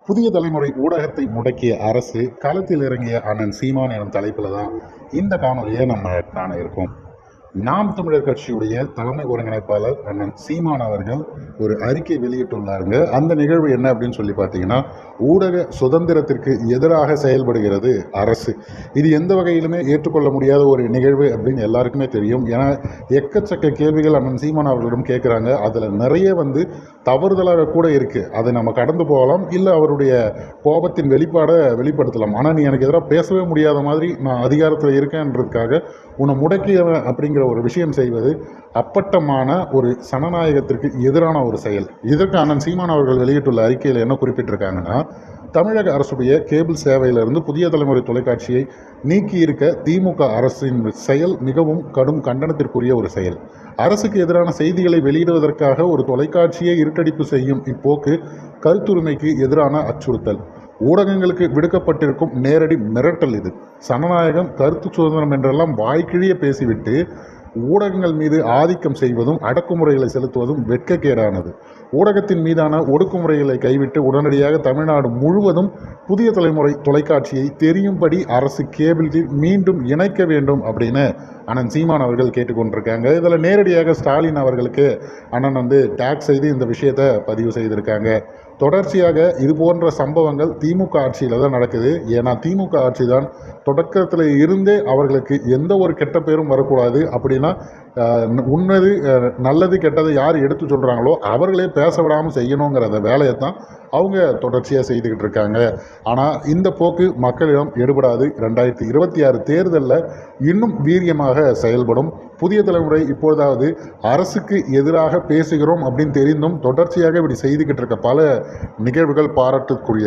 புதிய தலைமுறை ஊடகத்தை முடக்கிய அரசு களத்தில் இறங்கிய அண்ணன் சீமான் எனும் தலைப்பில் தான் இந்த காணொலியை நம்ம காண இருக்கோம். நாம் தமிழர் கட்சியுடைய தலைமை ஒருங்கிணைப்பாளர் அண்ணன் சீமான் அவர்கள் ஒரு அறிக்கை வெளியிட்டுள்ளாருங்க. அந்த நிகழ்வு என்ன அப்படின்னு சொல்லி பார்த்தீங்கன்னா, ஊடக சுதந்திரத்திற்கு எதிராக செயல்படுகிறது அரசு. இது எந்த வகையிலுமே ஏற்றுக்கொள்ள முடியாத ஒரு நிகழ்வு அப்படின்னு எல்லாருக்குமே தெரியும். ஏன்னா எக்கச்சக்க கேள்விகள் அண்ணன் சீமான் அவர்களிடம் கேட்குறாங்க. அதில் நிறைய தவறுதலாக கூட இருக்குது. அதை நம்ம கடந்து போகலாம், இல்லை அவருடைய கோபத்தின் வெளிப்பாடை வெளிப்படுத்தலாம். ஆனால் நீ எனக்கு எதிராக பேசவே முடியாத மாதிரி நான் அதிகாரத்தில் இருக்கேன்றதுக்காக உன்னை முடக்கியவன் அப்படிங்கிற ஒரு விஷயம் செய்வது அப்பட்டமான ஒரு சனநாயகத்திற்கு எதிரான ஒரு செயல். இதற்கு அண்ணன் சீமான் அவர்கள் வெளியிட்டுள்ள அறிக்கையில் என்ன குறிப்பிட்டிருக்காங்கன்னா, தமிழக அரசுடைய கேபிள் சேவையிலிருந்து புதிய தலைமுறை தொலைக்காட்சியை நீக்கி இருக்க திமுக அரசின் செயல் மிகவும் கடும் கண்டனத்திற்குரிய ஒரு செயல். அரசுக்கு எதிரான செய்திகளை வெளியிடுவதற்காக ஒரு தொலைக்காட்சியை இருட்டடிப்பு செய்யும் இப்போக்கு கருத்துரிமைக்கு எதிரான அச்சுறுத்தல். ஊடகங்களுக்கு விடுக்கப்பட்டிருக்கும் நேரடி மிரட்டல் இது. சனநாயகம், கருத்து சுதந்திரம் என்றெல்லாம் வாய்க்கிழிய பேசிவிட்டு ஊடகங்கள் மீது ஆதிக்கம் செய்வதும் அடக்குமுறைகளை செலுத்துவதும் வெட்கக்கேடானது. ஊடகத்தின் மீதான ஒடுக்குமுறைகளை கைவிட்டு உடனடியாக தமிழ்நாடு முழுவதும் புதிய தலைமுறை தொலைக்காட்சியை தெரியும்படி அரசு கேபிளில் மீண்டும் இணைக்க வேண்டும் அப்படின்னு அண்ணன் சீமான் அவர்கள் கேட்டுக்கொண்டிருக்காங்க. இதில் நேரடியாக ஸ்டாலின் அவர்களுக்கு அண்ணன் டேக் செய்து இந்த விஷயத்தை பதிவு செய்திருக்காங்க. தொடர்ச்சியாக இது போன்ற சம்பவங்கள் திமுக ஆட்சியில் தான் நடக்குது. ஏன்னா திமுக ஆட்சி தான் தொடக்கத்தில் இருந்தே அவர்களுக்கு எந்த ஒரு கெட்ட பேரும் வரக்கூடாது அப்படின்னா, உண்மைது நல்லது கெட்டது யார் எடுத்து சொல்கிறாங்களோ அவர்களே பேச விடாமல் செய்யணுங்கிற வேலையை தான் அவங்க தொடர்ச்சியாக செய்துக்கிட்டு இருக்காங்க. ஆனால் இந்த போக்கு மக்களிடம் எடுபடாது. 2026 தேர்தலில் இன்னும் வீரியமாக செயல்படும். புதிய தலைமுறை இப்பொழுதாவது அரசுக்கு எதிராக பேசுகிறோம் அப்படின்னு தெரிந்தும் தொடர்ச்சியாக இப்படி செய்துக்கிட்டு இருக்க பல நிகழ்வுகள் பாராட்டுக்குரியது.